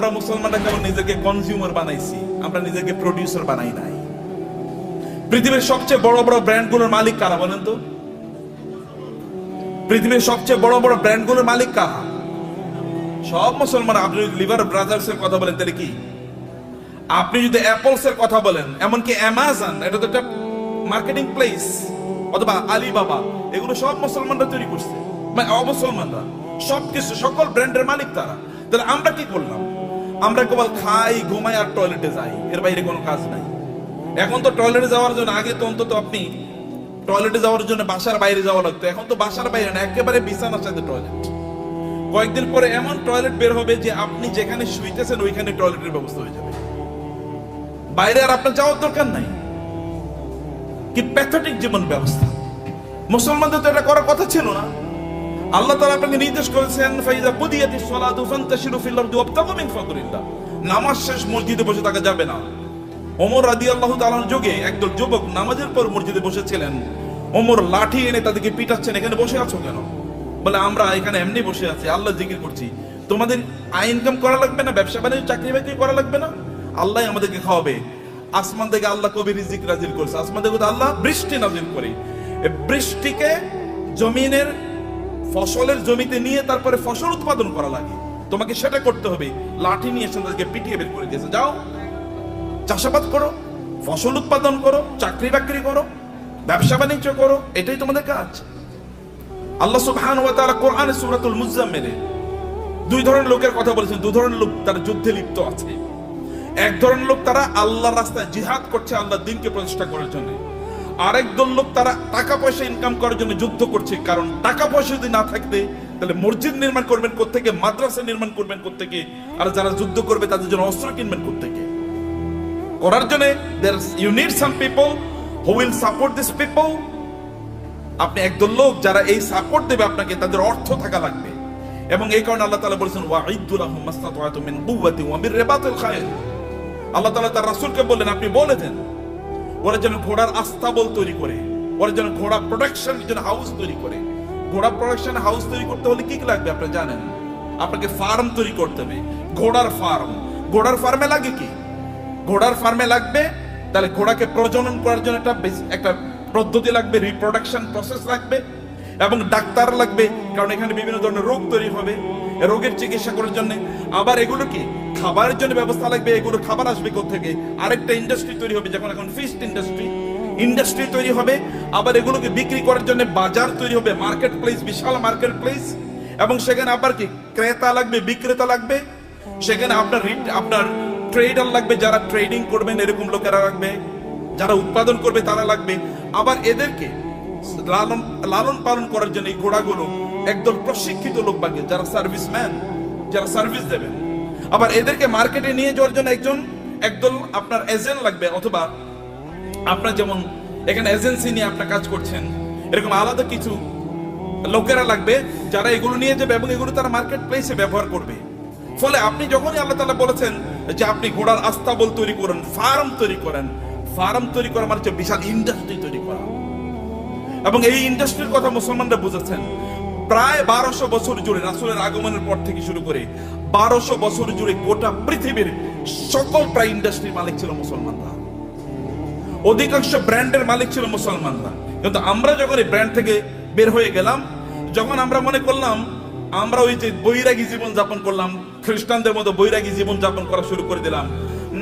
আমরা মুসলমানরা কেবল নিজেকে কনজিউমার বানাইছি, আমরা নিজেকে প্রডিউসার বানাই নাই। পৃথিবীর সবচেয়ে বড় বড় ব্র্যান্ডগুলোর মালিক কারা বলেন তো? পৃথিবীর সবচেয়ে বড় বড় ব্র্যান্ডগুলোর মালিক কারা? সব মুসলমান। আপনি যদি লিভার ব্রাদার্স এর কথা বলেন তাহলে কি? আপনি যদি অ্যাপলস এর কথা বলেন, এমনকি অ্যামাজন, এটা তো একটা মার্কেটিং প্লেস, অথবা আলিবাবা, এগুলো সব মুসলমানরা তৈরি করছে, মানে অমুসলমানরা। সবকিছু, সকল ব্র্যান্ডের মালিক তারা। তাহলে আমরা কি করলাম? আমরা কেবল খাই, ঘুমাই আর টয়লেটে যাই, এর বাইরে কোনো কাজ নাই। এখন তো টয়লেটে যাওয়ার জন্য, আগে তো অন্তত আপনি টয়লেটে যাওয়ার জন্য বাসার বাইরে যাওয়া লাগতো, এখন তো বাসার বাইরে না, একেবারে বিছানার সাথে টয়লেট। কয়েকদিন পরে এমন টয়লেট বের হবে যে আপনি যেখানে শুইতেছেন ওইখানে টয়লেটের ব্যবস্থা হয়ে যাবে, বাইরে আর আপনার যাওয়ার দরকার নাই। কি প্যাথেটিক জীবন ব্যবস্থা! মুসলমানদের তো এটা করার কথা ছিল না। আল্লাহ তাআলা আপনাকে নির্দেশ করেছেন, ফাইযা কুদিয়াতিস সালাতু ফান্তাশিরু ফিল আরদি ওয়াবতাগু মিন ফাদলিল্লাহ। নামাজ শেষ মসজিদে বসে থাকা যাবে না। ওমর রাদিয়াল্লাহু তাআলার যুগে একদল যুবক নামাজের পর মসজিদে বসেছিলেন। ওমর লাঠি এনে তাদেরকে পিটাচ্ছেন, এখানে বসে আছো কেন? বলে, আমরা এখানে এমনি বসে আছি, আল্লাহ জিকির করছি। তোমাদের আয় ইনকাম করা লাগবে না? ব্যবসা বাণিজ্য, চাকরি বাকরি করা লাগবে না? আল্লাহ আমাদেরকে খাওয়াবে। আসমান থেকে আল্লাহ কবি রিজিক নাজিল করছে, আসমান থেকে আল্লাহ বৃষ্টি নাজিল করে। বৃষ্টিকে জমিনের ফসলের জমিতে নিয়ে তারপরে ফসল উৎপাদন করা লাগে, তোমাকে সেটা করতে হবে। লাঠি নিয়ে এসে তাদেরকে পিটিয়ে বের করে দিয়েছে, যাও চাষাবাদ করো, ফসল উৎপাদন করো, চাকরি বাকরি করো, ব্যবসা বাণিজ্য করো, এটাই তোমাদের কাজ। আল্লাহ সুবহানাহু ওয়া তাআলা কোরআনে সূরাতুল মুজাম্মিলে দুই ধরনের লোকের কথা বলেছেন। দুই ধরনের লোক তারা যুদ্ধে লিপ্ত আছে। এক ধরনের লোক তারা আল্লাহর রাস্তায় জিহাদ করছে, আল্লাহর দ্বীনকে প্রতিষ্ঠা করার জন্য। আরেক দল লোক তারা টাকা পয়সা ইনকাম করার জন্য যুদ্ধ করছে। কারণ টাকা পয়সা যদি না থাকতে, তাহলে মসজিদ নির্মাণ করবেন কোত্থেকে, মাদ্রাসা নির্মাণ করবেন কোত্থেকে, আর যারা যুদ্ধ করবে তাদের জন্য অস্ত্র কিনবেন কোত্থেকে? করার জন্য you need some people who will support these people. আপনি একদল লোক যারা এই সাপোর্ট দেবে আপনাকে, তাদের অর্থ থাকা লাগবে। এবং এই কারণে আল্লাহ তাআলা বলেছেন, ওয়াইদু লাহুম মাসতাতা'তু মিন কুওয়াতিন ওয়া মির রিবাতিল খায়ল। আল্লাহ তাআলা তার রাসূলকে বললেন, আপনি বলে দেন ওরা যেন ঘোড়ার আস্তাবল তৈরি করে, ওরা যেন ঘোড়া প্রোডাকশন জন্য হাউস তৈরি করে। ঘোড়া প্রোডাকশন হাউস তৈরি করতে হলে কি কি লাগবে আপনি জানেন? আপনাকে ফার্ম তৈরি করতে হবে, ঘোড়ার ফার্ম। ঘোড়ার ফার্মে লাগে কি? ঘোড়ার ফার্মে লাগবে, তাহলে ঘোড়াকে প্রজনন করার জন্য একটা পদ্ধতি লাগবে, রিপ্রোডাকশন প্রসেস লাগবে, এবং ডাক্তার লাগবে, কারণ এখানে বিভিন্ন ধরনের রোগ তৈরি হবে, রোগের চিকিৎসা করার জন্য। আবার এগুলো কি খাবারের জন্য ব্যবস্থা লাগবে, এগুলো খাবার আসবে কোত্থেকে? আরেকটা ইন্ডাস্ট্রি তৈরি হবে, যখন এখন ফিশ ইন্ডাস্ট্রি তৈরি হবে। আবার এগুলোকে বিক্রি করার জন্য বাজার তৈরি হবে, মার্কেট প্লেস, বিশাল মার্কেট প্লেস। এবং সেখানে আবার কি ক্রেতা লাগবে, বিক্রেতা লাগবে। সেখানে আপনার ট্রেডার লাগবে, যারা ট্রেডিং করবেন এরকম লোকেরা লাগবে, যারা উৎপাদন করবে তারা লাগবে। আবার এদেরকে লালন পালন করার জন্য এই ঘোড়াগুলো একদল প্রশিক্ষিত লোক লাগবে, যারা সার্ভিসম্যান, যারা সার্ভিস দেবেন। আবার এদেরকে মার্কেটে নিয়ে যাওয়ার জন্য একদল আপনার এজেন্ট লাগবে, অথবা আপনার যেমন এখানে এজেন্সি নিয়ে আপনার কাজ করছেন, এরকম আলাদা কিছু লোকেরা লাগবে যারা এগুলো নিয়ে যাবে এবং এগুলো তারা মার্কেট প্লেসে ব্যবহার করবে। ফলে আপনি যখনই আল্লাহ তাআলা বলেছেন যে আপনি ঘোড়ার আস্তাবল তৈরি করেন, ফার্ম তৈরি করেন, ফার্ম তৈরি করা মানে হচ্ছে বিশাল ইন্ডাস্ট্রি তৈরি করা। এবং এই ইন্ডাস্ট্রির কথা মুসলমানরা বুঝেছেন। প্রায় 1200 বছর জুড়ে, রাসূলের আগমনের পর থেকে শুরু করে 1200 বছর জুড়ে গোটা পৃথিবীর সকল প্রায় ইন্ডাস্ট্রির মালিক ছিল মুসলমানরা। অধিকাংশ ব্র্যান্ডের মালিক ছিল মুসলমানরা। কিন্তু আমরা যখন এই ব্র্যান্ড থেকে বের হয়ে গেলাম, যখন আমরা মনে করলাম আমরা ওই যে বৈরাগী জীবন যাপন করলাম, খ্রিস্টানদের মতো বৈরাগী জীবন যাপন করা শুরু করে দিলাম।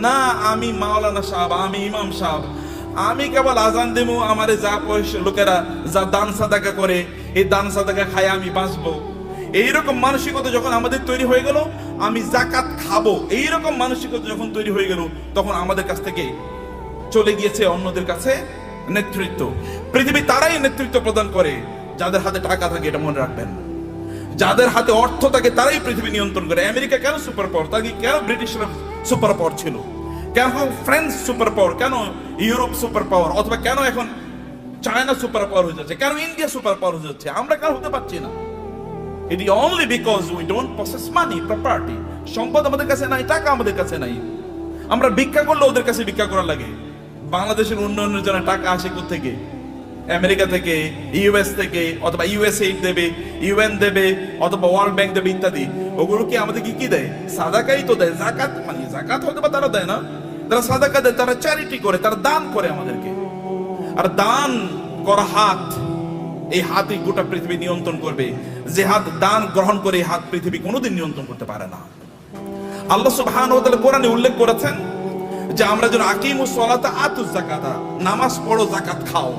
না, আমি মাওলানা সাহেব, আমি ইমাম সাহেব, আমি কেবল আজান দেবো, আমারে যা পয়সা লোকেরা যা দান সাদাকা করে, এই দান সাদাকা খায় আমি বাঁচবো, এইরকম মানসিকতা যখন আমাদের তৈরি হয়ে গেল, আমি যাকাত খাবো, এইরকম মানসিকতা যখন তৈরি হয়ে গেল, তখন আমাদের কাছ থেকে চলে গিয়েছে অন্যদের কাছে নেতৃত্ব। পৃথিবী তারাই নেতৃত্ব প্রদান করে যাদের হাতে টাকা থাকে, এটা মনে রাখবেন। যাদের হাতে অর্থ থাকে তারাই পৃথিবী নিয়ন্ত্রণ করে। আমেরিকা কেন সুপার পাওয়ার? তাকে কেন ব্রিটিশরা সুপার পাওয়ার ছিল? কেন ফ্রান্স সুপার পাওয়ার? কেন ইউরোপ সুপার পাওয়ার? অথবা কেন এখন চায়না সুপার পাওয়ার হয়ে যাচ্ছে? কেন ইন্ডিয়া সুপার পাওয়ার হয়ে যাচ্ছে? আমরা কেন হতে পারছি না? It is only because we don't possess money, property. সম্পদ আমাদের কাছে নাই, টাকা আমাদের কাছে নাই। আমরা ভিক্ষা করলে ওদের কাছে ভিক্ষা করা লাগে। বাংলাদেশের উন্নয়নের জন্য টাকা আসে কোত্থেকে? আমেরিকা থেকে, ইউএস থেকে, অথবা ইউএসএইড দেবে, ইউএন দেবে, অথবা ওয়ার্ল্ড ব্যাংক দেবে ইত্যাদি। ওগুলো কি আমাদের কি দেয়? সাদাকাই তো দেয়। জাকাত মানে জাকাত হয়তো বা তারা দেয় না, তারা সাদাকা দেয়, তারা চ্যারিটি করে, তারা দান করে আমাদেরকে। আর দান করা হাত, এই হাতই গোটা পৃথিবী নিয়ন্ত্রণ করবে। যে হাত দান গ্রহণ করে, এই হাত পৃথিবী কোনোদিন নিয়ন্ত্রণ করতে পারে না। আল্লাহ সুবহানাহু ওয়া তাআলা কোরআনে উল্লেখ করেছেন যে আমরা যেন আকিমুস সালাতা আতুজ যাকাতা, নামাজ পড়ো, যাকাত খাও।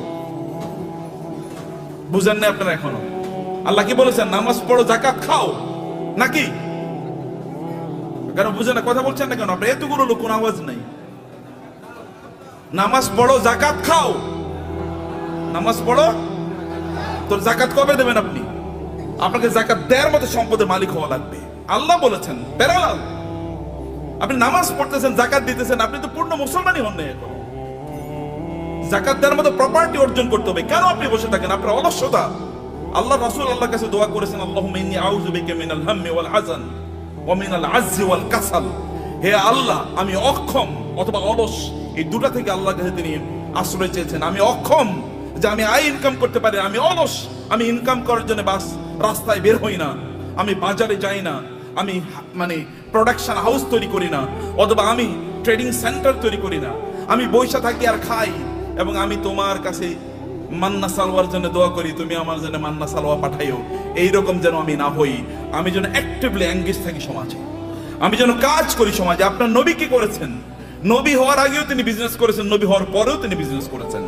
বুঝেন না আপনারা এখনো? আল্লাহ কি বলেছেন? নামাজ পড়ো, যাকাত খাও, নাকি? কেন বুঝেন না? কথা বলছেন না কেন? আপনার এতগুলো লোক, কোনো আওয়াজ নাই। নামাজ পড়ো, যাকাত খাও। নামাজ পড়ো, তোর যাকাত কবে দেবেন আপনি? আপনাকে যাকাত দেওয়ার মতো সম্পদের মালিক হওয়া লাগবে। আল্লাহ বলেছেন প্যারালাল। আপনি নামাজ পড়তেছেন, যাকাত দিতেছেন, আপনি তো পূর্ণ মুসলমানই হন না এখন। যাকাত দেওয়ার মতো প্রপার্টি অর্জন করতে হবে। কেন আপনি বসে থাকেন? আপনার অলসতা। আল্লাহ রাসূল আল্লাহর কাছে দোয়া করেছেন, আল্লাহুম্মা ইন্নী আউযু বিকা মিনাল হাম্মি ওয়াল হাযান ওয়া মিনাল আজজি ওয়াল কাসাল। হে আল্লাহ, আমি অক্ষম অথবা অলস, এই দুটো থেকে আল্লাহর কাছে তিনি আশ্রয় চেয়েছেন। আমি অক্ষম যে আমি আয় ইনকাম করতে পারি, আমি অলস, আমি ইনকাম করার জন্য বাস রাস্তায় বের হই না, আমি বাজারে যাই না, আমি মানে প্রোডাকশন হাউস তৈরি করি না, অথবা আমি ট্রেডিং সেন্টার তৈরি করি না, আমি বৈশা থাকি আর খাই, এবং আমি তোমার কাছে মান্না সালওয়ার জন্য দোয়া করি, তুমি আমার জন্য মান্না সালওয়া পাঠাইও। এইরকম যেন আমি না হই। আমি যেন অ্যাক্টিভলি এঙ্গেজ থাকি সমাজে, আমি যেন কাজ করি সমাজে। আপনার নবী কি করেছেন? নবী হওয়ার আগেও তিনি বিজনেস করেছেন, নবী হওয়ার পরেও তিনি বিজনেস করেছেন।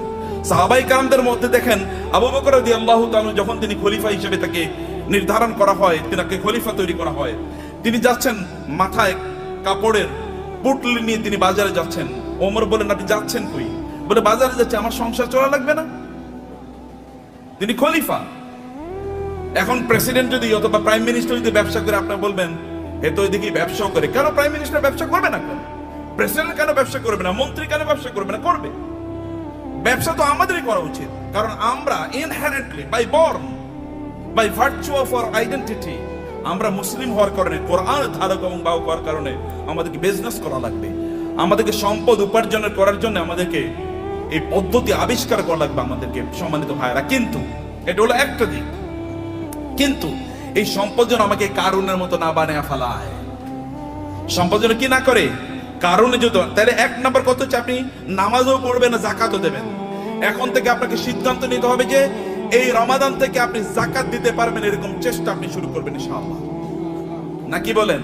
সাহাবায়ে কেরামদের মধ্যে দেখেন, আবু বকর রাদিয়াল্লাহু তাআলা যখন তিনি খলিফা হিসেবে তাকে নির্ধারণ করা হয়, তিনাকে খলিফা তৈরি করা হয়, তিনি যাচ্ছেন মাথায় কাপড়ের পুটলি নিয়ে, তিনি বাজারে যাচ্ছেন। ওমর বলেন, আপনি যাচ্ছেন কই? বলে, বাজারে যাচ্ছে, আমার সংসার চলা লাগবে না? তিনি খলিফা। এখন প্রেসিডেন্ট যদি অথবা প্রাইম মিনিস্টার যদি ব্যবসা করে, আপনারা বলবেন এ তো এদিকে ব্যবসা করে। কেন প্রাইম মিনিস্টার ব্যবসা করবে না? কেন প্রেসিডেন্ট কেন ব্যবসা করবে না? মন্ত্রী কেন ব্যবসা করবে না? করবে। ব্যবসা তো আমাদেরই করা উচিত, কারণ আমরা inherently by born, by virtue of our identity, আমরা মুসলিম হওয়ার কারণে, কোরআনের ধারক এবং বাহক হওয়ার কারণে আমাদেরকে বিজনেস করা লাগবে। আমাদেরকে সম্পদ উপার্জনের করার জন্য আমাদেরকে এই পদ্ধতি আবিষ্কার করা লাগবে আমাদেরকে, সম্মানিত ভাইরা। কিন্তু এটা হলো একটা দিক। কিন্তু এই সম্পদ যেন আমাকে কারণের মতো না বানিয়ে ফেলায়। সম্পদ যেন কি না করে, কারণে যদি, তাহলে এক নম্বর কথা হচ্ছে আপনি নামাজও পড়বেন না, জাকাতও দেবেন। এখন থেকে আপনাকে সিদ্ধান্ত নিতে হবে যে এই রমাদান থেকে আপনি জাকাত দিতে পারবেন, এরকম চেষ্টা আপনি শুরু করবেন ইনশাআল্লাহ। নাকি বলেন?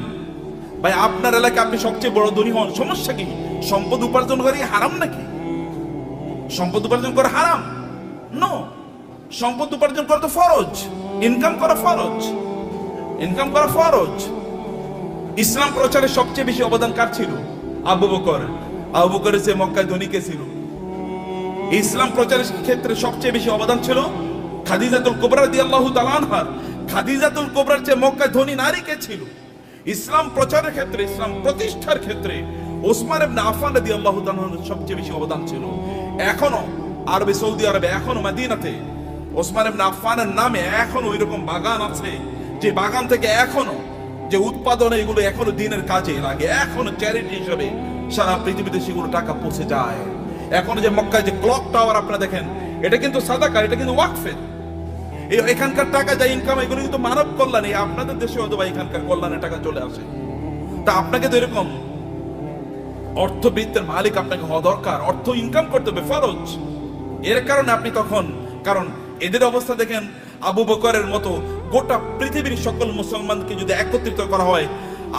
ভাই, আপনার এলাকায় আপনি সবচেয়ে বড় ধনী হন, সমস্যা কি? সম্পদ উপার্জন করা কি হারাম নাকি? সম্পদ উপার্জন করা হারাম? নো, সম্পদ উপার্জন করা তো ফরজ। ইনকাম করা ফরজ, ইনকাম করা ফরজ। ইসলাম প্রচারে সবচেয়ে বেশি অবদান কার ছিল? আবু বকর। আবু বকরের চেয়ে মক্কায় ধনী কে ছিল? ইসলাম প্রচারের ক্ষেত্রে সবচেয়ে বেশি অবদান ছিল খাদিজাতুল কুবরা রাদিয়াল্লাহু তাআলা আনহা। খাদিজাতুল কুবরার চেয়ে মক্কায় ধনী নারী কে ছিল? ইসলাম প্রচারের ক্ষেত্রে, ইসলাম প্রতিষ্ঠার ক্ষেত্রে ওসমান ইবনে আফফান রাদিয়াল্লাহু তাআলা সবচেয়ে বেশি অবদান ছিল। এখনো আরবে, সৌদি আরবে, এখনো মদিনাতে ওসমান ইবনে আফফানের নামে এখনো ওইরকম বাগান আছে, যে বাগান থেকে এখনো যে উৎপাদন, এগুলো এখনো দিনের কাজে লাগে, এখনো চ্যারিটি হিসেবে সারা পৃথিবীতে সেগুলো টাকা পৌঁছে যায়। এখন যে মক্কায় যে ক্লক টাওয়ার আপনারা দেখেন, এটা কিন্তু সাদাকা, এটা কিন্তু ওয়াকফের। এখানকার টাকা যা ইনকাম, এগুলো কিন্তু মানব কল্যাণ। আপনাদের দেশে হয়তো বা এখানকার কল্যাণের টাকা চলে আসে। তা আপনাকে তো এরকম অর্থবৃত্তের মালিক আপনাকে হওয়া দরকার। অর্থ ইনকাম করতে হবে, ফরজ। এর কারণে আপনি তখন, কারণ এদের অবস্থা দেখেন, আবু বকরের মতো গোটা পৃথিবীর সকল মুসলমানকে যদি একত্রিত করা হয়,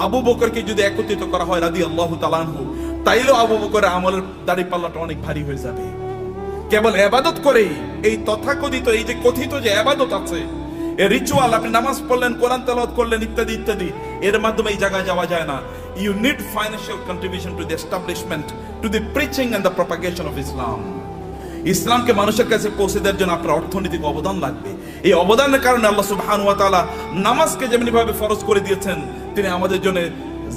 আবু বকরকে যদি একত্রিত করা হয় রাদিয়াল্লাহু তাআলা আনহু, তাইলেও আবু বকরের আমলের দাড়ি পাল্লাটা অনেক ভারী হয়ে যাবে। কেবল ইবাদত করেই, এই তথাকথিত, এই যে কথিত যে ইবাদত আছে, এই রিচুয়াল, আপনি নামাজ পড়লেন, কোরআন তেলাওয়াত করলেন, ইত্যাদি ইত্যাদি, এর মাধ্যমে এই জায়গায় যাওয়া যায় না। You need financial contribution to the establishment, to the preaching and the propagation of Islam. ইসলামকে মানুষের কাছে পৌঁছে দেওয়ার জন্য আপনার অর্থনৈতিক অবদান লাগবে। এই অবদানের কারণে আল্লাহ সুবহানাহু ওয়া তাআলা নামাজকে যেমনি ভাবে ফরজ করে দিয়েছেন, তিনি আমাদের জন্য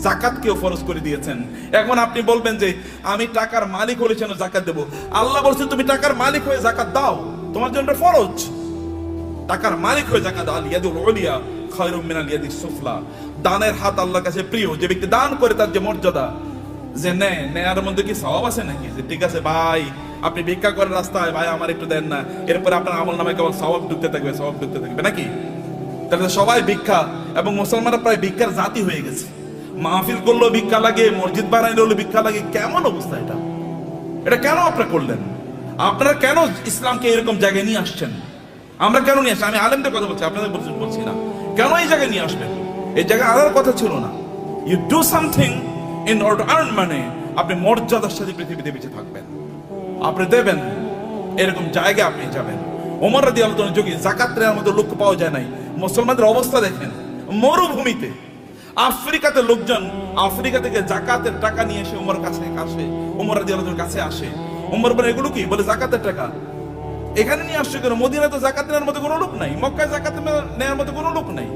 যাকাতকেও ফরজ করে দিয়েছেন। এখন আপনি বলবেন যে আমি টাকার মালিক হলে যেন যাকাত দেব। আল্লাহ বলছেন তুমি টাকার মালিক হয়ে যাকাত দাও, তোমার জন্য ফরজ। টাকার মালিক হয়ে যাকাত দাও। আল ইয়াদুল উলিয়া খায়রুম মিনাল ইয়াদিস সুফলা। দানের হাত আল্লাহর কাছে প্রিয়। যে ব্যক্তি দান করে তার যে মর্যাদা, যে নেয়ার মধ্যে কি সওয়াব আছে নাকি? যে ঠিক আছে ভাই, আপনি ভিক্ষা করেন রাস্তায়, ভাই আমার একটু দেন না, এরপরে আপনার আমল নামে কেবল সওয়াব ঢুকতে থাকবে, সওয়াব ঢুকতে থাকবে নাকি? তাহলে সবাই ভিক্ষা, এবং মুসলমানরা প্রায় ভিক্ষার জাতি হয়ে গেছে। মাহফিল করলেও ভিক্ষা লাগে, মসজিদ বানাইলে হলো ভিক্ষা লাগে। কেমন অবস্থা এটা? এটা কেন আপনারা করলেন? আপনারা কেন ইসলামকে এরকম জায়গায় নিয়ে আসছেন? আমরা কেন নিয়ে আসছি? আমি আলেমদের কথা বলছি, আপনাদের বলছি না। কেন এই জায়গায় নিয়ে আসবেন? এই জায়গায় আনার কথা ছিল না। You do something in order to earn money. আপনি মর্যাদার সাথে পৃথিবীতে বেঁচে থাকবেন, আপনি দেবেন, এরকম জায়গায় আপনি যাবেন। ওমর রাদিয়াল্লাহু আনহু যুগে যাকাত নেওয়ার মতো লোক পাওয়া যায় নাই। মুসলমানদের অবস্থা দেখেন, মরুভূমিতে আফ্রিকাতে লোকজন আফ্রিকা থেকে যাকাতের টাকা নিয়ে এসে ওমর কাছে আসে, ওমর রাদিয়াল্লাহু আনহুর কাছে আসে। ওমর বলে, এগুলো কি? বলে, যাকাতের টাকা। এখানে নিয়ে আসছে কেন? মদিনায় তো যাকাত নেওয়ার মতো কোনো লোক নাই, মক্কায় যাকাত নেওয়ার মতো কোনো লোক নাই।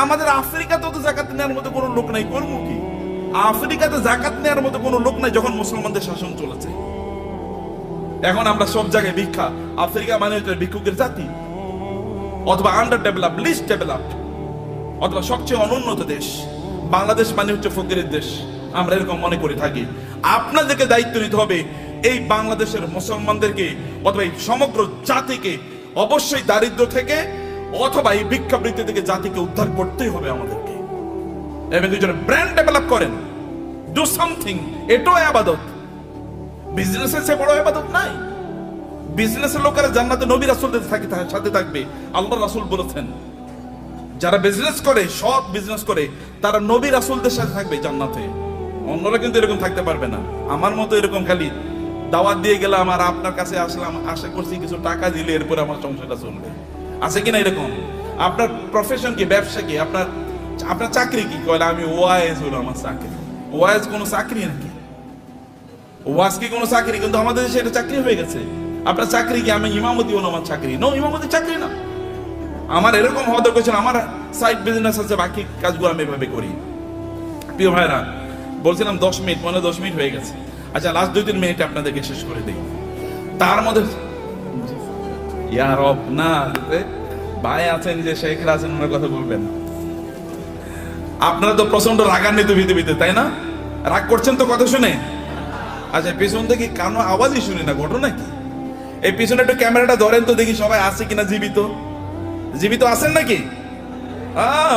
আমাদের আফ্রিকাতেও তো যাকাত নেওয়ার মতো কোনো লোক নাই। করবো কি? আফ্রিকাতে যাকাত নেওয়ার মতো কোনো লোক নাই যখন মুসলমানদের শাসন চলেছে। এখন আমরা সব জায়গায় ভিক্ষা। আফ্রিকা মানে হচ্ছে ভিক্ষুকের জাতি, অথবা আন্ডার ডেভেলপ, লিস্ট ডেভেলপ, অথবা সবচেয়ে অনুন্নত দেশ। বাংলাদেশ মানে হচ্ছে ফকিরের দেশ, আমরা এরকম মনে করে থাকি। আপনাদেরকে দায়িত্ব নিতে হবে এই বাংলাদেশের মুসলমানদেরকে, অথবা এই সমগ্র জাতিকে অবশ্যই দারিদ্র থেকে অথবা এই ভিক্ষাবৃত্তি থেকে জাতিকে উদ্ধার করতেই হবে আমাদেরকে। এবং দুজনে ব্র্যান্ড ডেভেলপ করেন, ডু সামথিং। এটাও ইবাদত। বিজনেসের চেয়ে বড় ইবাদত নাই। বিজনেসের লোকেরা জান্নাতে নবী রাসূলদের সাথে থাকবে। আল্লাহ রাসূল বলেছেন, যারা বিজনেস করে, সৎ বিজনেস করে, তারা নবী রাসূলদের সাথে থাকবে জান্নাতে। অন্যরা কিন্তু এরকম থাকতে পারবে না। আমার মতো এরকম খালি দাওয়াত দিয়ে গেলাম আর আপনার কাছে আসলাম, আশা করছি কিছু টাকা দিলে এরপর আমার সংসারটা চলবে, আছে কিনা এরকম? আপনার প্রফেশন কি? ব্যবসা কি? আপনার চাকরি কি? কয়লা আমি ওয়াইজ হলো আমার চাকরি। ওয়াইজ কোনো চাকরি নাকি? ওয়াজ কি কোনো চাকরি? কিন্তু আমাদের দেশে এটা চাকরি হয়ে গেছে। আপনার চাকরি কি? আমি ইমামতি হলো আমার চাকরি। নো, ইমামতি চাকরি না। আমার এরকম হওয়া দরকার, আমার সাইড বিজনেস আছে, বাকি কাজগুলো আমি এভাবে করি। প্রিয় ভাইরা, বলছিলাম 10 মিনিট, মনে 10 মিনিট হয়ে গেছে। আচ্ছা, লাস্ট 2-3 মিনিট আপনাদেরকে শেষ করে দিই। তার মধ্যে ইয়ার না ভাই আছেন, যে শেখরা আছেন, ওনার কথা বলবেন। আপনারা তো প্রচন্ড রাগান্বিত পৃথিবীতে, তাই না? রাগ করছেন তো কথা শুনে? আচ্ছা, পিছন থেকে কানো আওয়াজই শুনি না, ঘটনা কি? এই পিছনে একটু ক্যামেরাটা ধরেন তো দেখি সবাই আছে কিনা জীবিত। জীবিত আছেন নাকি?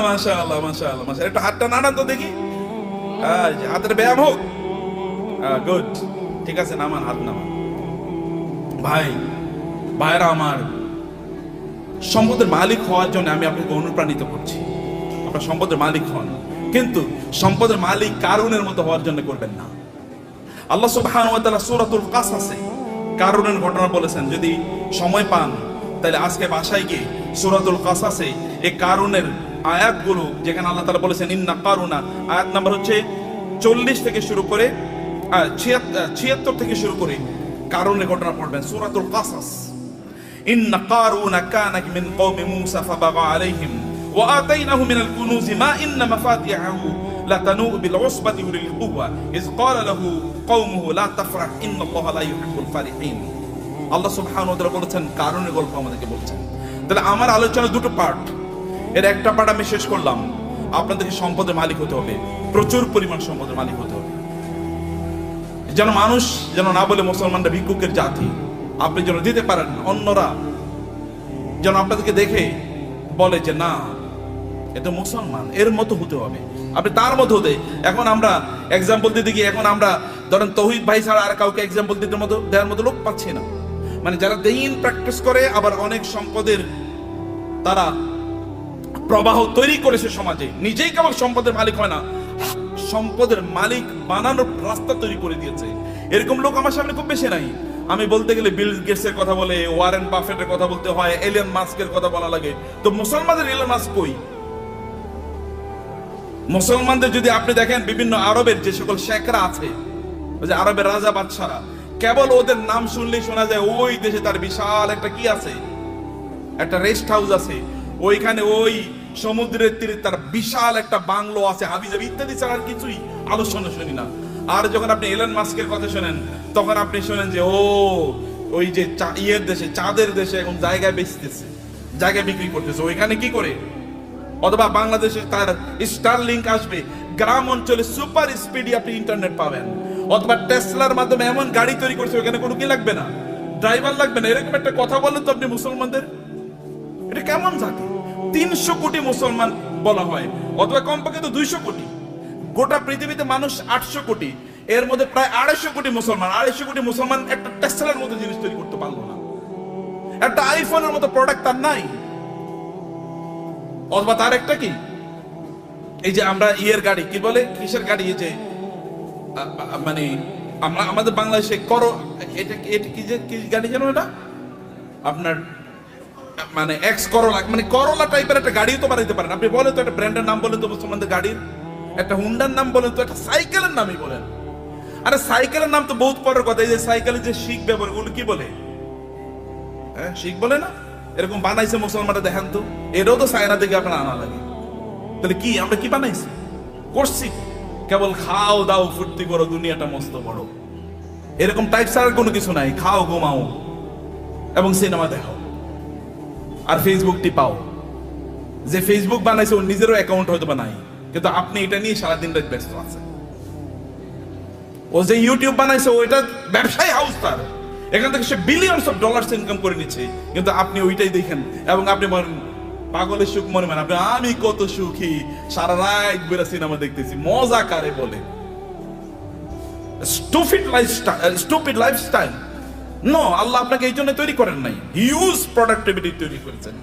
মাশাআল্লাহ মাশাআল্লাহ মাশাআল্লাহ। একটু হাতটা নাড়ান তো দেখি, হাতের ব্যায়াম হোক। গুড, ঠিক আছে, নামান, হাত নামান। ভাইরা আমার, সম্পদের মালিক হওয়ার জন্য আমি আপনাকে অনুপ্রাণিত করছি। আপনার সম্পদের মালিক হন, কিন্তু সম্পদের মালিক কারুনের মতো হওয়ার জন্য করবেন না। আল্লাহ সুবহানাহু ওয়া তাআলা সূরাতুল কাসাসে কারুনের ঘটনা বলেছেন। যদি সময় পান তাহলে আজকে বাসায় গিয়ে সূরাতুল কাসাসে এই কারুনের আয়াতগুলো, যেখানে আল্লাহ তাআলা বলেছেন ইন্না কারুনা, আয়াত নাম্বার হচ্ছে 40 থেকে শুরু করে 76 থেকে শুরু করে কারুনের ঘটনা পড়বেন। সূরাতুল কাসাস। ইন্না কারুনা কানা মিন কওমি মূসা ফাবাগা আলাইহিম ওয়া আতাইনাহু মিনাল কুনুজি মা ইন্না মাফাতিহাহু লাতানু বিল উসবাতি উলিল কুওয়া ইয ক্বালা লাহু কওমুহু লা তাফরাহ ইন্নাল্লাহা লা ইউহিব্বুল ফারিহিন। আল্লাহ সুবহানাহু ওয়া তাআলা বলেছেন, কারুনের গল্প আমাদেরকে বলছেন। তাহলে আমার আলোচনা দুটো পার্ট, এর একটা পার্ট আমি শেষ করলাম। আপনাদেরকে সম্পদের মালিক হতে হবে, প্রচুর পরিমাণ সম্পদের মালিক হতে হবে, যেন মানুষ যেন না বলে মুসলমানরা ভিক্ষুকের জাতি। আপনি যেন দিতে পারেন, অন্যরা যেন আপনাদেরকে দেখে বলে যে না, এটা মুসলমান, এর মতো হতে হবে, আপনি তার মতো হতে। এখন আমরা এক্সাম্পল দিতে গিয়ে, এখন আমরা ধরেন তৌহিদ ভাই ছাড়া আর কাউকে এক্সাম্পল দিতে মতো দেওয়ার মতো লোক পাচ্ছি না। মানে যারা দ্বীন প্র্যাকটিস করে, আবার অনেক সম্পদের তারা প্রবাহ তৈরি করেছে সমাজে, নিজেই কেবল সম্পদের মালিক হয় না, সম্পদের মালিক বানানোর রাস্তা তৈরি করে দিয়েছে। এরকম লোক আমার সামনে খুব বেশি নাই। আমি বলতে গেলে বিল গেটসের কথা বলে, ওয়ারেন বাফেটের কথা বলতে হয়, এলিয়ন মাস্কের কথা বলা লাগে। তো মুসলমানদের এলিয়ন মাস্ক কই? মুসলমানদের যদি আপনি দেখেন, বিভিন্ন আরবের যে সকল শেখরা আছে, ওই যে আরবের রাজা বাদশারা, কেবল ওদের নাম শুনলেই শোনা যায় ওই দেশে তার বিশাল একটা কি আছে, একটা রেস্ট হাউস আছে, ওইখানে ওই সমুদ্রের তীরে তার বিশাল একটা বাংলো আছে, হাবিজাবি ইত্যাদি ছাড়া আর কিছুই আলোচনা শুনি না। আর যখন আপনি এলন মাস্কের কথা শোনেন, তখন আপনি শোনেন যে ওই যে ইয়ের দেশে, চাঁদের দেশে এখন জায়গায় বেচতেছে, জায়গায় বিক্রি করতেছে। ওইখানে কি করে? অথবা বাংলাদেশে তার স্টার লিংক আসবে, গ্রাম অঞ্চলে সুপার স্পিডি আপনি ইন্টারনেট পাবেন। অথবা টেসলার মাধ্যমে এমন গাড়ি তৈরি করছে ওখানে কোনো কি লাগবে না, ড্রাইভার লাগবে না, এরকম একটা কথা বলেন তো আপনি মুসলমানদের। এটা কেমন জাতি? 300 কোটি মুসলমান বলা হয়, অথবা কমপক্ষে তো 200 কোটি। গোটা পৃথিবীতে মানুষ 800 কোটি, এর মধ্যে প্রায় 250 কোটি মুসলমান। 250 কোটি মুসলমান একটা টেসলার মতো জিনিস তৈরি করতে পারলো না, একটা আইফোনের মতো প্রোডাক্ট তার নাই। অথবা তার একটা কি, এই যে আমরা ইয়ের গাড়ি কি বলে, কিসের গাড়ি, এই যে মানে আমরা আমাদের বাংলাদেশে এটা এটা কি যে কি গাড়ি জানো, এটা আপনার মানে এক্স করোলা, মানে করোলা টাইপের একটা গাড়িও তো বানাইতে পারেন আপনি। বলেন তো একটা ব্র্যান্ডের নাম বলেন তো মুসলমানদের গাড়ির, একটা হুন্ডার নাম বলেন তো, একটা সাইকেলের নামই বলেন। আরে সাইকেলের নাম তো বহুত পরের কথা। এই যে সাইকেলের যে শিখ ব্যবহার, ওগুলো কি বলে? হ্যাঁ, শিখ বলে না? এরকম বানাইছে মুসলমানরা, দেখেন তো। এটাও তো চায়না থেকে আপনার আনা লাগে। তাহলে কি আমরা কি বানাইছি, করছি? কেবল খাও দাও ফুর্তি করো, দুনিয়াটা মস্ত বড়, এরকম টাইপ ছাড়া কোনো কিছু নাই। খাও ঘুমাও এবং সিনেমা দেখো আর ফেসবুক টিপাও। যে ফেসবুক বানাইছে ওর নিজেরও অ্যাকাউন্ট হয়তো বা নাই, কিন্তু আপনি এটা নিয়ে সারাদিন রাত ব্যস্ত আছেন। ও যে ইউটিউব বানাইছে ওইটা ব্যবসায়ী হাউস তার, এখান থেকে সে বিলিয়নস অফ ডলার্স ইনকাম করে নিচ্ছে, কিন্তু আপনি ওইটাই দেখেন এবং আপনি বলেন পাগলের সুখ মনে মানে আপনি, আমি কত সুখী, সারা রাত বেরা সিনেমা দেখতেছি, মজা কারে বলে? Stupid lifestyle. নো, আল্লাহ আপনাকে এই জন্য তৈরি করেন নাই, হিউজ প্রোডাক্টিভিটি তৈরি করেছেন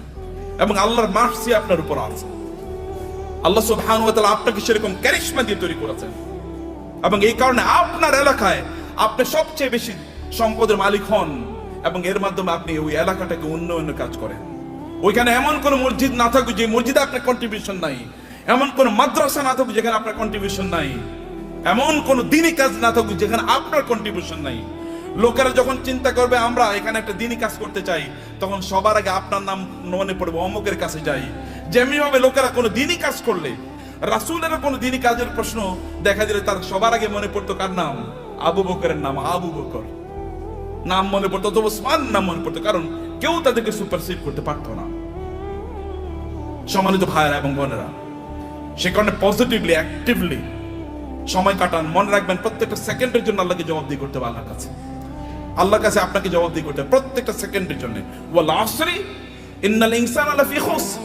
এবং আল্লাহর মার্সি আপনার উপর আছে। আল্লাহ সুবহানাহু ওয়া তাআলা আপনাকে সেরকম ক্যারিশমা দিয়ে তৈরি করেছেন এবং এই কারণে আপনার এলাকায় আপনি সবচেয়ে বেশি সম্পদের মালিক হন এবং এর মাধ্যমে আপনি ওই এলাকাটাকে উন্নয়নের কাজ করেন। ওইখানে এমন কোন মসজিদ না থাকুক যে মসজিদে আপনার কন্ট্রিবিউশন নাই, এমন কোন মাদ্রাসা না থাকুক যেখানে আপনার কন্ট্রিবিউশন নাই, এমন কোন দিনই কাজ না থাকুক যেখানে আপনার কন্ট্রিবিউশন নাই। লোকেরা যখন চিন্তা করবে আমরা এখানে একটা দিনই কাজ করতে চাই, তখন সবার আগে আপনার নাম মনে পড়বে, অমুকের কাছে যাই। যেমনি ভাবে লোকেরা কোনো দিনই কাজ করলে, রাসূলের কোনো দিনই কাজের প্রশ্ন দেখা দিলে তার সবার আগে মনে পড়তো কার নাম? আবু বকরের নাম। আবু বকর নাম মনে পড়তো, অথবা ওসমান নাম মনে পড়তো, কারণ কেউ তাদেরকে সুপারসিড করতে পারতো না। সম্মানিত ভাইয়েরা এবং বোনেরা, সে কারণে পজিটিভলি অ্যাক্টিভলি সময় কাটান। মনে রাখবেন প্রত্যেকটা সেকেন্ডের জন্য আল্লাহকে জবাবদিহি করতে হবে। আল্লাহর কাছে আপনাকে জবাবদিহি করতে হবে প্রত্যেকটা সেকেন্ডের জন্য। ওয়াল আসরি ইন্নাল ইনসানা লাফি খুসর,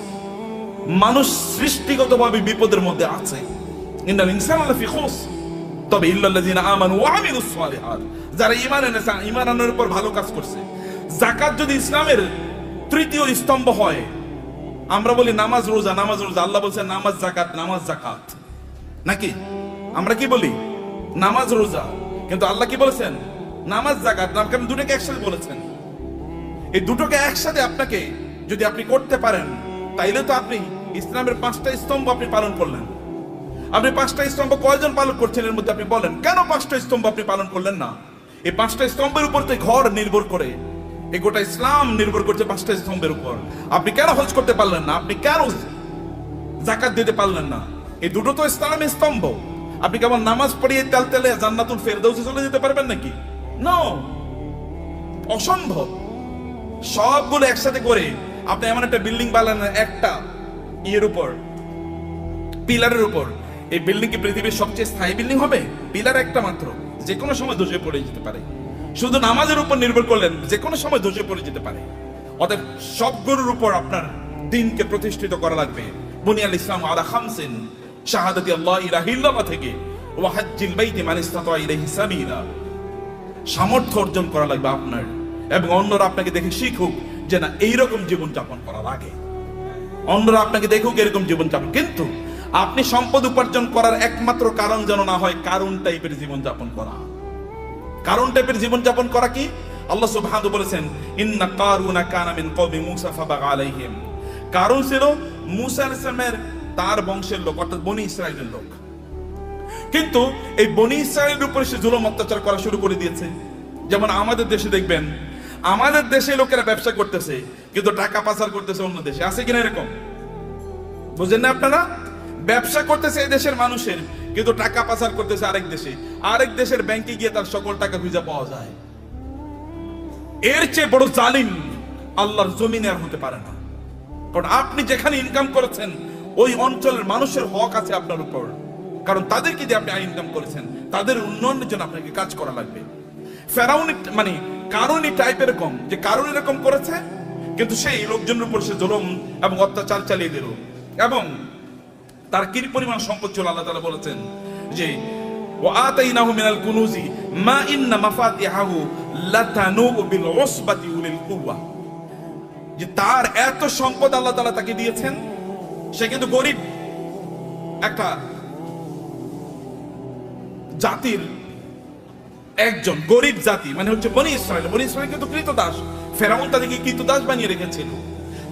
মানুষ সৃষ্টিগতভাবে বিপদের মধ্যে আছে। ইন্নাল ইনসানা লাফি খুসর, তবে ইল্লাল্লাযিনা আমানু ওয়া আমিলুস সালিহাত, যারা ঈমান এনেছে, ঈমান আনার উপর ভালো কাজ করছে। যাকাত যদি ইসলামের তৃতীয় স্তম্ভ হয়, আমরা বলি নামাজ রোজা, নামাজ রোজা, আল্লাহ বলছেন নামাজ যাকাত, নামাজ যাকাত, নাকি আমরা কি বলি? নামাজ রোজা, কিন্তু আল্লাহ কি বলেছেন? নামাজ যাকাত। নাম কেন দুটোকে একসাথে বলেছেন? এই দুটোকে একসাথে আপনাকে যদি আপনি করতে পারেন, তাইলে তো আপনি ইসলামের 5টা স্তম্ভ আপনি পালন করলেন। আপনি 5টা স্তম্ভ কয়জন পালন করছেন এর মধ্যে? আপনি বলেন কেন 5টা স্তম্ভ আপনি পালন করলেন না? এই 5টা স্তম্ভের উপর তো ঘর নির্ভর করে, এই গোটা ইসলাম নির্ভর করছে 5টা স্তম্ভের উপর। আপনি কেন হজ করতে পারলেন না? আপনি কেন যাকাত দিতে পারলেন না? এই দুটো তো ইসলামের স্তম্ভ। আপনি কেমন নামাজ পড়িয়ে তেলে জান্নাতুল ফেরদাউসে চলে যেতে পারবেন নাকি? নো, অসম্ভব। সবগুলো একসাথে করে আপনি এমন একটা বিল্ডিং বানালেন একটা ইয়ের উপর, পিলারের উপর। এই বিল্ডিং কি পৃথিবীর সবচেয়ে স্থায়ী বিল্ডিং হবে? পিলার একটা মাত্র, যে কোনো সময় ধসে পড়ে যেতে পারে। শুধু নামাজের উপর নির্ভর করলেন, যে কোনো সময় ধসে পড়ে যেতে পারে। অতএব সবগুলোর উপর আপনার দিনকে প্রতিষ্ঠিত করা লাগবে। বুনিয়াল ইসলাম আলা খামসিন, শাহাদাতি আল্লাহ ইলাহা ইল্লাল্লাহ থেকে ওয়া হাজ্জিল বাইতি মান ইসতাতা ইলাইহি সাবিলা। সামর্থ্য অর্জন করা লাগবে আপনার, এবং অন্যরা আপনাকে দেখে শিখুক যে না এইরকম জীবন যাপন করা লাগে। অন্যরা আপনাকে দেখুক এরকম জীবন যাপন। কিন্তু আপনি সম্পদ উপার্জন করার একমাত্র কারণ যেন না হয় কারুন টাইপের জীবন যাপন করা। কারুন টাইপের জীবন যাপন করা কি? আল্লাহ সুবহানাহু বলেছেন ইন্না কারুনা কানা মিন কওমি মূসা ফাবাগা আলাইহিম। কারুন ছিল মূসা আলাইহিস সালামের তার বংশের লোক, অর্থাৎ বনি ইসরাইলের লোক। কিন্তু এই বনি ইসরাইলের উপরে সে জুলুম অত্যাচার করা শুরু করে দিয়েছে। যেমন আমাদের দেশে দেখবেন, আমাদের দেশে লোকেরা ব্যবসা করতেছে কিন্তু টাকা পাচার করতেছে অন্য দেশে। আছে কিনা এরকম? বুঝেন না আপনারা? ব্যবসা করতেছে এই দেশের মানুষের, কিন্তু টাকা পাচার করতেছে আরেক দেশে। আরেক দেশের ব্যাংকে গিয়ে তার সকল টাকা খুঁজে পাওয়া যায়। এর চেয়ে বড় জালিম আল্লাহর জমিনে আর হতে পারে না। কারণ আপনি যেখানে ইনকাম করেছেন ওই অঞ্চলের মানুষের হক আছে আপনার উপর। কারণ তাদেরকে দিয়ে আপনি ইনকাম করেছেন, তাদের উন্নয়নের জন্য আপনাকে কাজ করা লাগবে। ফেরাউন মানে কারণই টাইপ এরকম যে কারণ এরকম করেছে, কিন্তু সেই লোকজনের উপর সে জুলুম এবং অত্যাচার চালিয়ে দিল। এবং তার কি পরিমাণ সম্পদ ছিল, আল্লাহ তাআলা বলেছেন যে ওয়াতাইনাহু মিনাল কুনুজি মা ইন্না মাফাতিহাহু লাতানু বিল উসবাতি উলিল কুওয়া, যে তার এত সম্পদ আল্লাহ তাআলা তাকে দিয়েছেন, সে কিন্তু গরিব একটা জাতির একজন, গরিব জাতি মানে হচ্ছে বনি ইসরাইল। বনি ইসরাইল কিন্তু কৃতদাস, ফেরাউন তাদেরকে কৃতদাস বানিয়ে রেখেছিল,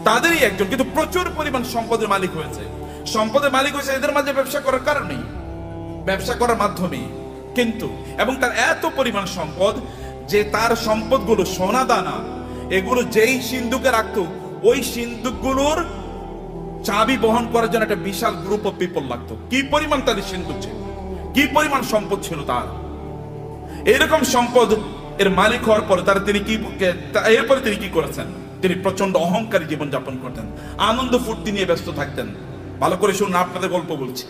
তাদেরই একজন, কিন্তু প্রচুর পরিমাণ সম্পদের মালিক হয়েছে। সম্পদের মালিক হয়েছে এদের মাঝে ব্যবসা করার কারণেই, ব্যবসা করার মাধ্যমে। কিন্তু এবং তার এত পরিমাণ সম্পদ যে তার সম্পদগুলো সোনা দানা এগুলো যেই সিন্ধুকে রাখতো, ওই সিন্ধুকগুলোর চাবি বহন করার জন্য একটা বিশাল গ্রুপ অফ পিপল লাগতো। কি পরিমাণ তাদের সিন্ধুক ছিল, কি পরিমাণ সম্পদ ছিল তার। এরকম সম্পদ এর মালিক হওয়ার পরে তিনি এরপরে তিনি কি করেছেন, তিনি প্রচন্ড অহংকারী জীবন যাপন করতেন, আনন্দ ফুর্তি নিয়ে ব্যস্ত থাকতেন। ভালো করে শুনুন, আপনাদের গল্প বলছি।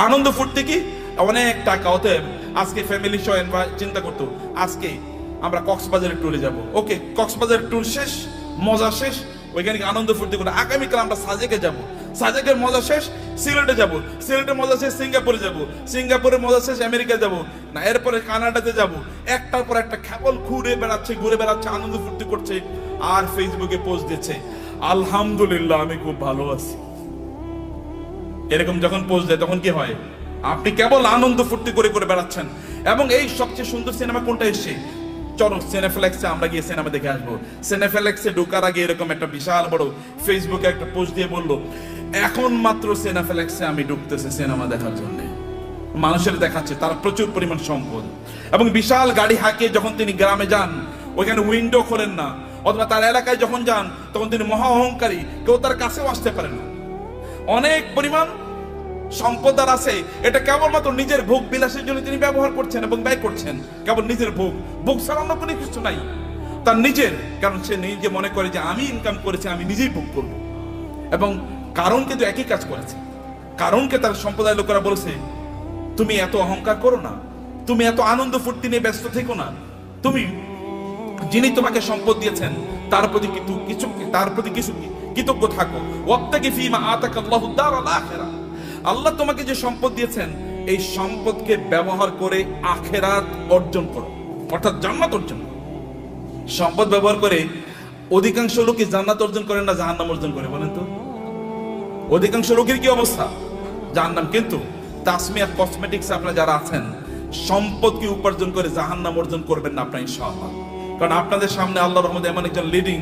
আনন্দ ফুর্তি কি, অনেক টাকা। অতএব আজকে ফ্যামিলি সহ চিন্তা করতো আজকে আমরা কক্সবাজারের ট্যুরে যাব। ওকে, কক্সবাজারের ট্যুর শেষ, মজা শেষ, ওইখানে আনন্দ ফুর্তি করে আগামীকাল আমরা সাজেকে যাব, সাজেকের মজা শেষ সিলেটে যাব, সিলেটের মজা শেষ সিঙ্গাপুরে যাব, সিঙ্গাপুরের মজা শেষ আমেরিকা যাব, না এরপরে কানাডাতে যাব। একটার পর একটা কেবল ঘুরে বেড়াচ্ছে, আনন্দ ফুর্তি করছে, আর ফেসবুকে পোস্ট দিচ্ছে আলহামদুলিল্লাহ আমি খুব ভালো আছি। এরকম যখন পোস্ট দেয় তখন কি হয়, আপনি কেবল আনন্দ ফুর্তি করে বেড়াচ্ছেন। এবং এই সবচেয়ে সুন্দর সিনেমা কোনটা এসছে, চলো সিনেফ্লেক্সে আমরা গিয়ে সিনেমা দেখে আসবো। সিনেফ্লেক্সে ঢোকার আগে এরকম একটা বিশাল বড় ফেসবুকে একটা পোস্ট দিয়ে বললো এখন মাত্র সিনেফ্লেক্সে আমি ঢুকতেছি সিনেমা দেখার জন্য। মানুষের দেখাচ্ছে তার প্রচুর পরিমাণ সম্পদ এবং বিশাল গাড়ি হাঁকিয়ে যখন তিনি গ্রামে যান, ওইখানে উইন্ডো খোলেন না, অথবা তার এলাকায় যখন যান তখন তিনি মহা অহংকারী, কেউ তার কাছেও আসতে পারে না। অনেক পরিমাণ সম্পদ আর আছে, এটা কেবলমাত্র নিজের ভোগ বিলাসের জন্য তিনি ব্যবহার করছেন এবং ব্যয় করছেন। কেবল নিজের ভোগ ছাড়া অন্য কোনো কিছু নাই, তার নিজের। কারণ সে নিজে মনে করে যে আমি ইনকাম করেছি, আমি নিজেই ভোগ করব। এবং কারণ কিন্তু একই কাজ করেছে। কারণকে তার সম্প্রদায়ের লোকেরা বলেছে তুমি এত অহংকার করো না, তুমি এত আনন্দ ফুর্তি নিয়ে ব্যস্ত থেকো না, তুমি যিনি তোমাকে সম্পদ দিয়েছেন তার প্রতি কিছু কৃতজ্ঞ থাকো। ওয়াবতাগি ফীমা আতাকাল্লাহু দারাল আখিরাহ, আল্লাহ তোমাকে যে সম্পদ দিয়েছেন এই সম্পদকে ব্যবহার করে আখিরাত অর্জন করো, অর্থাৎ জান্নাত অর্জন করো। সম্পদ ব্যবহার করে অধিকাংশ লোকই জান্নাত অর্জন করে না, জাহান্নাম অর্জন করে। বলেন তো অধিকাংশ লোকের কি অবস্থা, জাহান্নাম। কিন্তু তাসমিয়া কসমেটিক্স আপনারা যারা আছেন, সম্পদকে উপার্জন করে জাহান্নাম অর্জন করবেন না আপনারা ইনশাআল্লাহ। কারণ আপনাদের সামনে আল্লাহর রহমতে এমন একজন লিডিং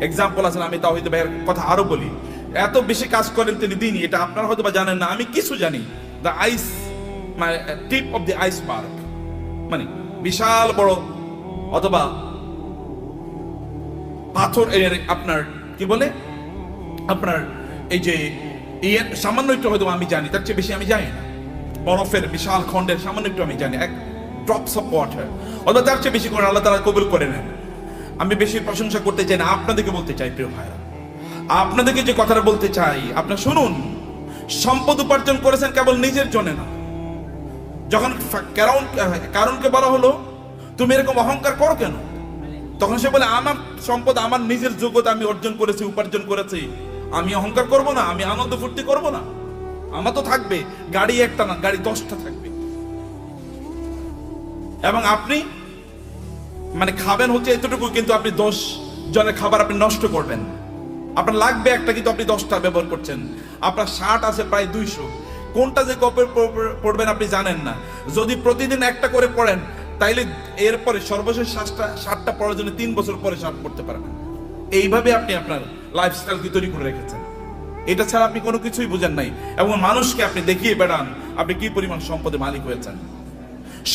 এক্সাম্পল আছেন। আমি তাওহীদ ভাইয়ের কথা আরো বলি, এত বেশি কাজ করেন তিনি দিনই, এটা আপনারা হয়তো বা জানেন না, আমি কিছু জানি। দ্য আইস মানে টিপ অফ দ্য আইসবার্গ, মানে বিশাল বড় অথবা পাথর আপনার কি বলে আপনার এই যে সামান্য একটু হয়তো আমি জানি, তার চেয়ে বেশি আমি জানি না। বরফের বিশাল খণ্ডের সামান্য একটু আমি জানি, এক ড্রপস অফ ওয়াটার, অথবা তার চেয়ে বেশি করে আল্লাহ তাআলা কবুল করে নেন। আমি বেশি প্রশংসা করতে চাই না, আপনাদেরকে বলতে চাই প্রিয় ভাইরা, আপনাদেরকে যে কথাটা বলতে চাই আপনারা শুনুন। সম্পদ উপার্জন করেছেন কেবল নিজের জন্য না। যখন কারণকে বলা হলো তুমি এরকম অহংকার করো কেন, তখন সে বলে আমার সম্পদ আমার নিজের যোগ্যতা আমি অর্জন করেছি, উপার্জন করেছি, আমি অহংকার করব না, আমি আনন্দ ফুর্তি করব না। আমার তো থাকবে গাড়ি একটা না, গাড়ি 10টা থাকবে। এবং আপনি মানে খাবেন হচ্ছে এতটুকু, কিন্তু আপনি 10 জনের খাবার আপনি নষ্ট করবেন। আপনার লাগবে একটা, কিন্তু আপনি 10টা ব্যবহার করছেন। আপনার শার্ট আছে প্রায় 200, কোনটা যে কবে পড়বেন আপনি জানেন না। যদি প্রতিদিন একটা করে পড়েন তাইলে এরপরে সর্বশেষ শার্টটা পরার জন্য 3 বছর পরে শার্ট পড়তে পারবেন। এইভাবে আপনি আপনার লাইফস্টাইল কি তৈরি করে রেখেছেন, এটা ছাড়া আপনি কোনো কিছুই বুঝেন নাই। এবং মানুষকে আপনি দেখিয়ে বেড়ান আপনি কি পরিমাণ সম্পদের মালিক হয়েছেন।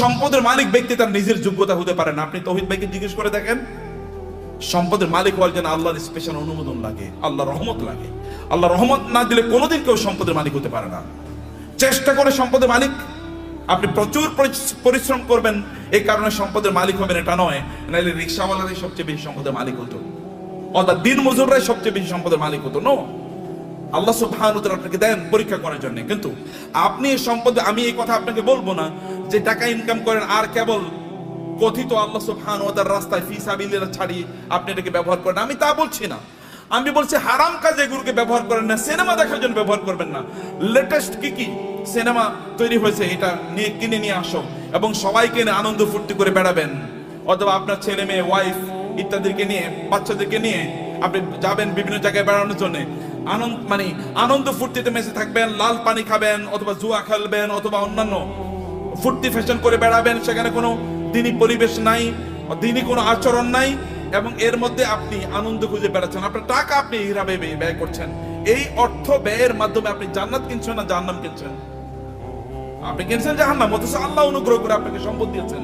সম্পদের মালিক ব্যক্তি তার নিজের যোগ্যতা হতে পারে না। আপনি তৌহিদ ভাইকে জিজ্ঞেস করে দেখেন, সম্পদের মালিক হওয়ার জন্য আল্লাহর স্পেশাল অনুমোদন লাগে, আল্লাহর রহমত লাগে। আল্লাহ রহমত না দিলে কোনোদিন কেউ সম্পদের মালিক হতে পারে না। চেষ্টা করে সম্পদের মালিক, আপনি প্রচুর পরিশ্রম করবেন, এই কারণে সম্পদের মালিক হবেন এটা নয়। নাহলে রিক্সাওয়ালারাই সবচেয়ে বেশি সম্পদের মালিক হতো, অর্থাৎ দিন মজুররাই সবচেয়ে বেশি সম্পদের মালিক হতো। নো, আল্লাহ সুবহানাহু ওয়া তাআলা আপনাকে দেন পরীক্ষা করার জন্য। কিন্তু আপনি এই সম্পদ, আমি এই কথা আপনাকে বলবো না যে টাকা ইনকাম করেন আর কেবল কথিত আল্লাহ সুবহানাহু ওয়া তাআলার রাস্তায় ফি সাবিলিল্লাহ ছাড়িয়ে আপনি এটাকে ব্যবহার করেন, আমি তা বলছি না। আমি বলছি হারাম কাজে এগুলোকে ব্যবহার করেন না, সিনেমা দেখার জন্য ব্যবহার করবেন না। লেটেস্ট কি সিনেমা তৈরি হয়েছে এটা নিয়ে কিনে নিয়ে আসো এবং সবাইকে নিয়ে আনন্দ ফুর্তি করে বেড়াবেন, অথবা আপনার ছেলে মেয়ে ওয়াইফ ইত্যাদিকে নিয়ে বাচ্চাদেরকে নিয়ে আপনি যাবেন বিভিন্ন জায়গায় বেড়ানোর জন্য, আনন্দ ফুর্তিতে মেসে থাকবেন, লাল পানি খাবেন অথবা জুয়া খেলবেন অথবা অন্যান্য ফুর্তি ফ্যাশন করে বেড়াবেন, সেখানে কোনো দিনই পরিবেশ নাই, দিনই কোনো আচরণ নাই, এবং এর মধ্যে আপনি আনন্দ খুঁজে বেড়াচ্ছেন, আপনার টাকা আপনি হিরাবে ব্যয় করছেন। এই অর্থ ব্যয়ের মাধ্যমে আপনি জান্নাত কিনছেন না জাহান্নাম কিনছেন? আপনি কিনছেন জাহান্নাম, অথচ আল্লাহ অনুগ্রহ করে আপনাকে সম্পদ দিয়েছেন।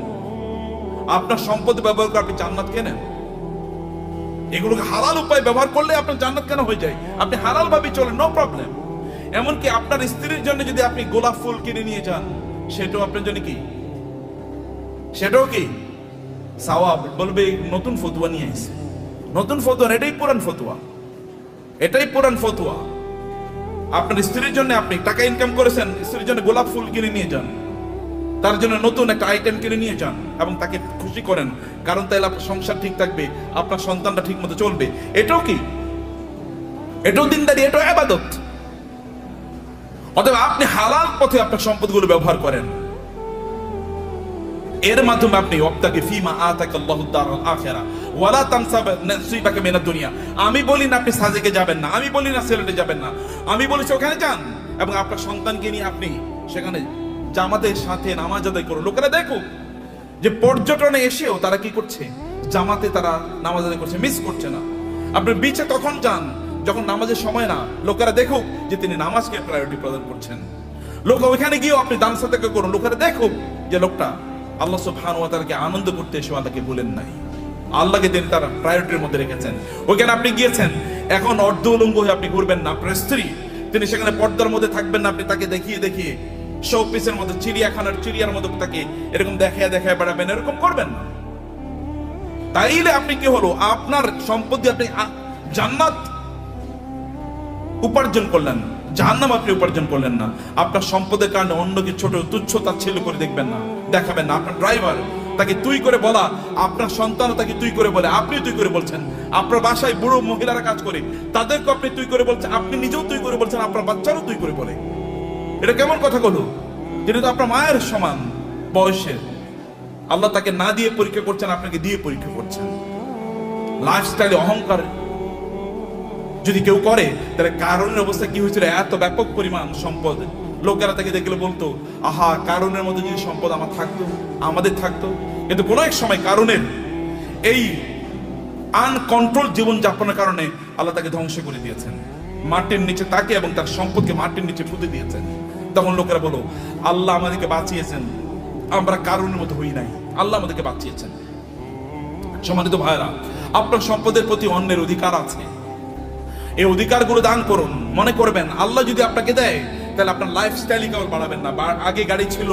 আপনার সম্পদ ব্যবহার করে আপনি জান্নাত কেনেন। এগুলোকে হালাল উপায় ব্যবহার করলে আপনার জান্নাত কেন হয়ে যায়? আপনি হালাল ভাবে চলেন, নো প্রবলেম। এমনকি আপনার স্ত্রীর জন্য যদি আপনি গোলাপ ফুল কিনে নিয়ে যান, সেটাও আপনার জন্য কি, সেটাও কি সওয়াব। বলবে নতুন ফতুয়া নিয়ে আসে, নতুন ফতুয়া, এটাই পুরান ফতুয়া, এটাই পুরান ফতুয়া। আপনার স্ত্রীর জন্য আপনি টাকা ইনকাম করেছেন, স্ত্রীর জন্য গোলাপ ফুল কিনে নিয়ে যান, তার জন্য নতুন একটা আইটেম কিনে নিয়ে যান এবং তাকে খুশি করেন, কারণ তাইলে আপনার সংসার ঠিক থাকবে, আপনার সন্তানটা ঠিক মতো চলবে। এটাও কি, এটাও দিনদারি, এটাও ইবাদত। অতএব আপনি হালাল পথে আপনার সম্পদগুলো ব্যবহার করেন, এর মাধ্যমে আপনি ওয়াবতাগি ফীমা আতাকাল্লাহু দারাল আখিরা ওয়ালা তানসা নাসিবাকা মিনাদ দুনিয়া। আমি বলি না আপনি সাজেকে যাবেন না, আমি বলি না সিলেটে যাবেন না, আমি বলেছি ওখানে যান এবং আপনার সন্তানকে নিয়ে আপনি সেখানে জামাতের সাথে নামাজ আদায় করুন। লোকেরা দেখুক যে পর্যটনে এসেও তারা কি করছে, জামাতে তারা নামাজ আদায় করছে, মিস করছে না। আপনি বিচে তখন যান যখন নামাজের সময় না, লোকেরা দেখুক যে তিনি নামাজকে প্রায়োরিটি প্রদান করছেন। লোক ওইখানে গিয়েও আপনি দান সাদাকা করুন, লোকেরা দেখুক যে লোকটা আল্লাহ সুবহানাহু ওয়া তাআলাকে আনন্দ করতে এসে আল্লাহকে ভুলেন নাই, আল্লাহকে তিনি তার প্রায়োরিটির মধ্যে রেখেছেন। ওইখানে আপনি গিয়েছেন, এখন অর্ধ উলঙ্গ হয়ে আপনি ঘুরবেন না। আপনার স্ত্রী, তিনি সেখানে পর্দার মধ্যে থাকবেন না, আপনি তাকে দেখিয়ে দেখিয়ে শো পিসের মধ্যে, চিড়িয়াখানার চিড়িয়ার মতো তাকে এরকম দেখায় দেখায় বেড়াবেন, এরকম করবেন না। তাইলে আপনি কি হলো, আপনার সম্পত্তি আপনি জান্নাত উপার্জন করলেন, জাহান্নাম আপনি উপার্জন করলেন না। আপনার সম্পদের কারণে অন্যকে ছোট তুচ্ছ তাচ্ছিল্য করে দেখবেন না, দেখাবেন না। আপনার ড্রাইভার, তাকে তুই করে বলা, আপনার সন্তান তাকে তুই করে বলে, আপনি তুই করে বলছেন। আপনার বাসায় বুড়ো মহিলারা কাজ করে, তাদেরকে আপনি তুই করে বলছেন, আপনি নিজেও তুই করে বলছেন, আপনার বাচ্চারও তুই করে বলে। এটা কেমন কথা বলো? তিনি তো আপনার মায়ের সমান বয়সের, আল্লাহ তাকে না দিয়ে পরীক্ষা করছেন, আপনাকে দিয়ে পরীক্ষা করছেন। লাইফস্টাইলে অহংকার যদি কেউ করে, তাহলে কারণের অবস্থা কি হয়েছিল, এত ব্যাপক পরিমাণ সম্পদ, লোকেরা তাকে দেখলে বলতো, আহা কারণের মধ্যে যদি সম্পদ আমার থাকতো, আমাদের থাকতো। কিন্তু কোনো এক সময় কারণের এই আনকন্ট্রোল জীবন যাপনের কারণে আল্লাহ তাকে ধ্বংস করে দিয়েছেন, মাটির নিচে তাকে এবং তার সম্পদকে মাটির নিচে পুঁতে দিয়েছেন। তখন লোকেরা বলো, আল্লাহ আমাদেরকে বাঁচিয়েছেন, আমরা কারণের মতো হই নাই, আল্লাহ আমাদেরকে বাঁচিয়েছেন। সম্মানিত ভাইরা, আপনার সম্পদের প্রতি অন্যের অধিকার আছে, এই অধিকারগুলো দান করুন। মনে করবেন আল্লাহ যদি আপনাকে দেয়, তাহলে আপনার লাইফস্টাইলই কেবল বাড়াবেন না। আগে গাড়ি ছিল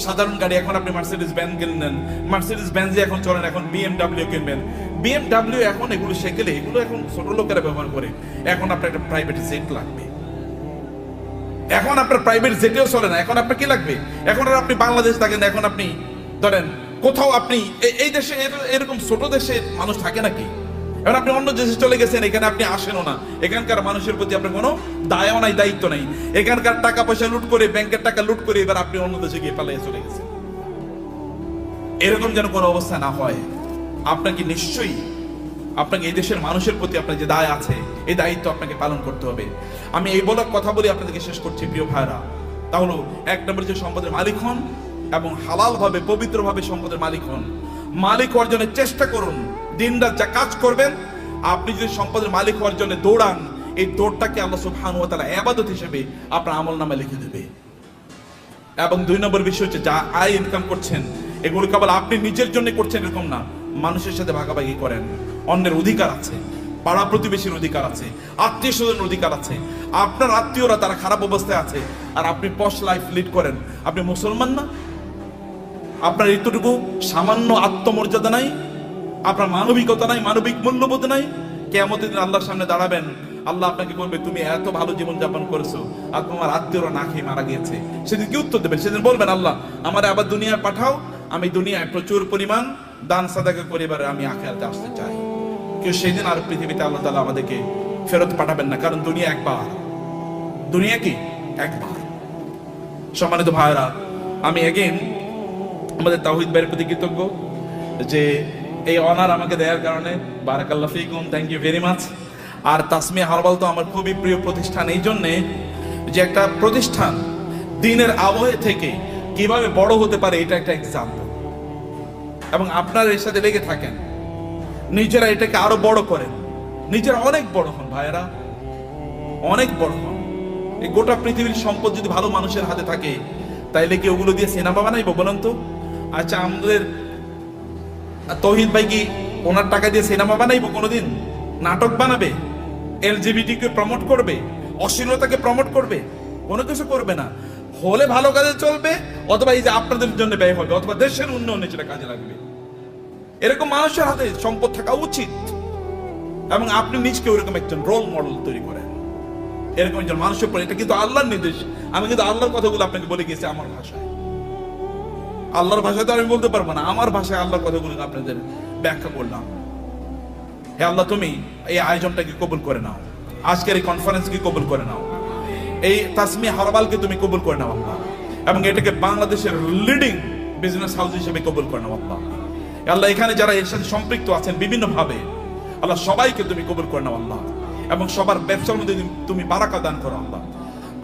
সাধারণ গাড়ি, এখন আপনি মার্সিডিজ বেঞ্জ কিনলেন, মার্সিডিজ বেঞ্জে এখন চলেন, এখন বিএমডব্লিউ কিনবেন। বিএমডব্লিউ এখন এগুলো সেকেলে, এগুলো এখন ছোট লোকেরা ব্যবহার করে। এখন আপনার একটা প্রাইভেট জেট লাগবে, এখন আপনার প্রাইভেট জেটেও চলে না, এখন আপনার কি লাগবে? এখন আর আপনি বাংলাদেশ থাকেন, এখন আপনি ধরেন কোথাও আপনি এই দেশে এরকম ছোট দেশে মানুষ থাকে নাকি? এখন আপনি অন্য দেশে চলে গেছেন, এখানে আপনি আসেনও না, এখানকার মানুষের প্রতি আপনার কোনো দায়ও নাই, দায়িত্ব নাই। এখানকার টাকা পয়সা লুট করে, ব্যাংকের টাকা লুট করে এবার আপনি অন্য দেশে গিয়ে পালিয়ে চলে গেছেন। এরকম যেন কোনো অবস্থা না হয়। আপনাকে নিশ্চয়ই আপনাকে এই দেশের মানুষের প্রতি আপনার যে দায় আছে, এই দায়িত্ব আপনাকে পালন করতে হবে। আমি এই বলার কথা বলে আপনাদেরকে শেষ করছি প্রিয় ভাইরা। তাহলে এক নম্বর যে সম্পদের মালিক হন এবং হালাল ভাবে পবিত্রভাবে সম্পদের মালিক হন। মালিক অর্জনের চেষ্টা করুন, দিনরাত যা কাজ করবেন। আপনি যদি সম্পদের মালিক হওয়ার জন্য দৌড়ান, এই দৌড়টাকে আল্লাহ সুবহানাহু ওয়া তাআলা ইবাদত হিসেবে আপনার আমলনামায় লিখে দেবে। এবং দুই নম্বর বিষয় হচ্ছে, যা আয় ইনকাম করছেন, এগুলো কেবল আপনি নিজের জন্য করছেন এরকম না, মানুষের সাথে ভাগাভাগি করেন। অন্যের অধিকার আছে, পাড়া প্রতিবেশীর অধিকার আছে, আত্মীয় স্বজনের অধিকার আছে। আপনার আত্মীয়রা তারা খারাপ অবস্থায় আছে, আর আপনি পশ লাইফ লিড করেন। আপনি মুসলমান না? আপনার এতটুকু সামান্য আত্মমর্যাদা নাই, আপনার মানবিকতা নাই, মানবিক মূল্যবোধ নাই। কিয়ামতের দিন আল্লাহর সামনে দাঁড়াবেন, আল্লাহ আপনাকে বলবে তুমি এত ভালো জীবন যাপন করেছো আর তোমার আত্মীয়রা না খেয়ে মারা গিয়েছে, সেদিন কি উত্তর দেবেন? সেদিন বলবেন আল্লাহ আমার আবার দুনিয়া পাঠাও, আমি দুনিয়ায় প্রচুর পরিমাণ দান সাদাকা করে এবার আমি আখিরাতে আসতে চাই। কেউ সেদিন আর পৃথিবীতে আল্লাহ তাআলা আমাদেরকে ফেরত পাঠাবেন না, কারণ দুনিয়া একবার, দুনিয়া কি একবার। সম্মানিত ভাইরা, আমি এগেইন আমাদের তাওহীদ ভাইয়ের প্রতি কৃতজ্ঞ যে এই অনার আমাকে দেওয়ার কারণে। বারাকাল্লাহ ফিকুম, থ্যাংক ইউ ভেরি মাচ। আর তাসমিয়া হার্বাল তো আমার খুবই প্রিয় প্রতিষ্ঠান, এই জন্যে যে একটা প্রতিষ্ঠান দিনের আবহে থেকে কিভাবে বড় হতে পারে এটা একটা এক্সাম্পল। এবং আপনারা এর সাথে লেগে থাকেন, নিজেরা এটাকে আরো বড় করেন, নিজেরা অনেক বড় হন ভাইয়েরা, অনেক বড় হন। এই গোটা পৃথিবীর সম্পদ যদি ভালো মানুষের হাতে থাকে তাইলে কি ওগুলো দিয়ে সিনেমা বানাইবো বলেন তো? আচ্ছা, আমাদের তৌহিদ ভাই কি ওনার টাকা দিয়ে সিনেমা বানাইবো কোনোদিন? নাটক বানাবে? এলজিবিটি কে প্রমোট করবে? অশ্লীলতাকে প্রমোট করবে? কোনো কিছু করবে না। হলে ভালো কাজে চলবে, অথবা এই যে আপনাদের জন্য ব্যয় হবে, অথবা দেশের উন্নয়নে সেটা কাজে লাগবে। এরকম মানুষের হাতে সম্পদ থাকা উচিত, এবং আপনি নিজকে ওরকম একজন রোল মডেল তৈরি করেন, এরকম একজন মানুষের পরে। এটা কিন্তু আল্লাহর নির্দেশ। আমি কিন্তু আল্লাহর কথাগুলো আপনাকে বলে গেছি আমার ভাষায়। আল্লাহর ভাষায় তো আমি বলতে পারবো না, আমার ভাষায় আল্লাহর কথাগুলো আপনাদের ব্যাখ্যা করলাম। হে আল্লাহ, তুমি এই আয়োজনটাকে কবুল করে নাও, আজকের এই কনফারেন্সকে কবুল করে নাও, এই তাসমিয়া হারবালকে তুমি কবুল করে নাও আল্লাহ, এবং এটাকে বাংলাদেশের লিডিং বিজনেস হাউস হিসেবে কবুল করে নাও আল্লাহ। আল্লাহ, এখানে যারা এর সাথে সম্পৃক্ত আছেন বিভিন্ন ভাবে, আল্লাহ সবাইকে তুমি কবুল করে নাও আল্লাহ, এবং সবার ব্যবসার মধ্যে তুমি বারাকা দান করো আল্লাহ।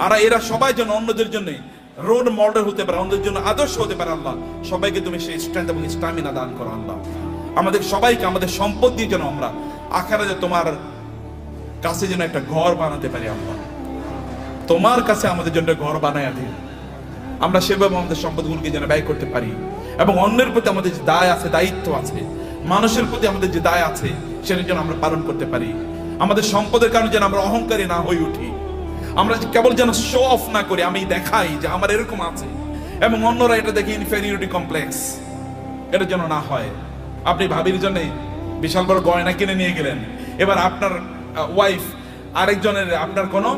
আর এরা সবাই যেন অন্যদের জন্য রোল মডেল হতে পারে, অন্যদের জন্য আদর্শ হতে পারে আল্লাহ। সবাইকে তুমি সেই স্ট্রেংথ এবং স্ট্যামিনা দান করো আল্লাহ। আমাদের সবাইকে আমাদের সম্পদ দিয়ে যেন আমরা আখিরাতে তোমার কাছে যেন একটা ঘর বানাতে পারি আল্লাহ। তোমার কাছে আমাদের জন্য ঘর বানায়া দিন, আমরা সেভাবে আমাদের সম্পদগুলোকে যেন ব্যয় করতে পারি, এবং অন্যের প্রতি আমাদের যে দায় আছে, দায়িত্ব আছে, মানুষের প্রতি আমাদের যে দায় আছে, সেটা যেন আমরা পালন করতে পারি। আমাদের সম্পদের কারণে যেন আমরা অহংকারী না হয়ে উঠি, আমরা কেবল যেন শো অফ না করি, আমি দেখাই যে আমার এরকম আছে, এবং অন্যরা এটা দেখে ইনফেরিয়রিটি কমপ্লেক্স, এটা যেন না হয়। আপনি ভাবির জন্য বিশাল বড় গয়না কিনে নিয়ে গেলেন, এবার আপনার ওয়াইফ আরেকজনের, আপনার কোনো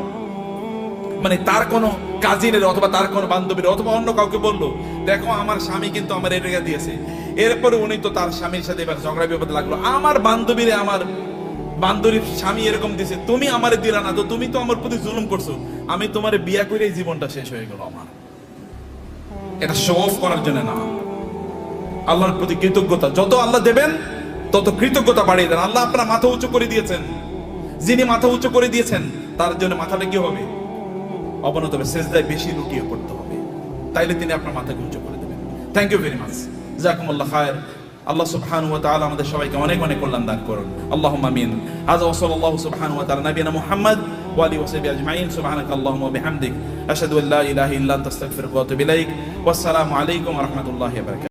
মানে তার কোনো কাজিনের অথবা তার কোনো বান্ধবীর অথবা অন্য কাউকে বললো, দেখো আমার স্বামী কিন্তু আমার এটা দিয়েছে। এরপরে উনি তো তার স্বামীর সাথে এবার ঝগড়া বিবাদ লাগলো, আমার বান্ধবীরে আমার বান্ধবীর স্বামী এরকম দিছে, তুমি আমারে দিলা না, তো তুমি তো আমার প্রতি জুলুম করছো, আমি তোমারে বিয়া করে এই জীবনটা শেষ হয়ে গেল আমার। এটা শো অফ করার জন্য না, আল্লাহর প্রতি কৃতজ্ঞতা। যত আল্লাহ দেবেন তত কৃতজ্ঞতা বাড়িয়ে দেন। আল্লাহ আপনার মাথা উঁচু করে দিয়েছেন, যিনি মাথা উঁচু করে দিয়েছেন তার জন্য মাথাটা কি হবে? অবনত হবে, সেজদায় বেশি লুটিয়ে পড়তে হবে, তাইলে তিনি আপনার মাথাকে উঁচু করে দেবেন। থ্যাংক ইউ ভেরি মাচ, জাযাকুমুল্লাহ খায়র। আল্লাহ সুবহানাহু ওয়া তাআলা আমাদের সবাইকে অনেক অনেক কল্যাণ দান করুন, আল্লাহুম্মা আমিন। হাযা ওয়া সাল্লাল্লাহু সুবহানাহু ওয়া তাআলা নবিয়ানা মুহাম্মদ ওয়া আলিহি ওয়া সাহবিহি আজমাইন। সুবহানাকাল্লাহুম্মা ওয়া বিহামদিক, আশহাদু আল্লা ইলাহা ইল্লা আনতা আস্তাগফিরুকা ওয়া আতুবু ইলাইক। ওয়াসসালামু আলাইকুম ওয়া রাহমাতুল্লাহি ওয়া বারাকাতুহু।